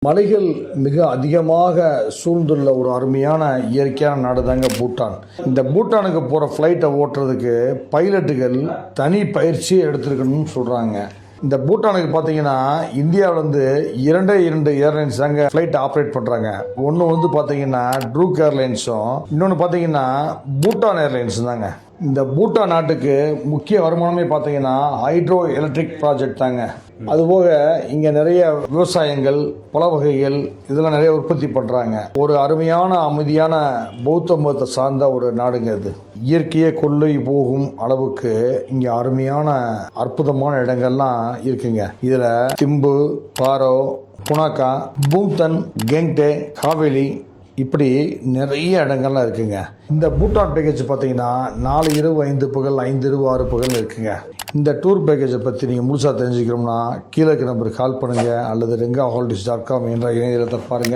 மலைகள் மிக அதிகமாக சூழ்ந்துள்ள ஒரு அருமையான இயற்கையான நாடு தாங்க பூட்டான். இந்த பூட்டானுக்கு போகிற ஃப்ளைட்டை ஓட்டுறதுக்கு பைலட்டுகள் தனி பயிற்சியை எடுத்துருக்கணும்னு சொல்கிறாங்க. இந்த பூட்டானுக்கு பார்த்தீங்கன்னா இந்தியாவிலேருந்து இரண்டு ஏர்லைன்ஸ் தாங்க ஃப்ளைட் ஆப்ரேட் பண்ணுறாங்க. ஒன்று பார்த்தீங்கன்னா ட்ரூக் ஏர்லைன்ஸும், இன்னொன்று பார்த்தீங்கன்னா பூட்டான் ஏர்லைன்ஸ் தாங்க. இந்த பூட்டான் நாட்டுக்கு முக்கிய வருமானமே பார்த்தீங்கன்னா ஹைட்ரோ எலக்ட்ரிக் ப்ராஜெக்ட் தாங்க. அதுபோக இங்கே நிறைய விவசாயங்கள், பல வகைகள் இதெல்லாம் நிறைய உற்பத்தி பண்ணுறாங்க. ஒரு அருமையான அமைதியான பௌத்த மதத்தை சார்ந்த ஒரு நாடுங்க இது. இயற்கையே கொள்ளை போகும் அளவுக்கு இங்கே அருமையான அற்புதமான இடங்கள்லாம் இருக்குங்க. இதில் திம்பு, பாரோ, புனாக்கா, பூந்தன், கெங்டே, காவேலி இப்படி நிறைய இடங்கள்லாம் இருக்குங்க. இந்த பூட்டான் பேக்கேஜ் பார்த்தீங்கன்னா 4 இரவு 5 பகல், 5 இரவு 6 பகல் இருக்குங்க. இந்த டூர் பேக்கேஜை பற்றி நீங்கள் முழுசாக தெரிஞ்சுக்கணும்னா கீழே நம்பருக்கு கால் பண்ணுங்கள் அல்லது rengaholdies.com என்ற இணையதளத்தை பாருங்கள்.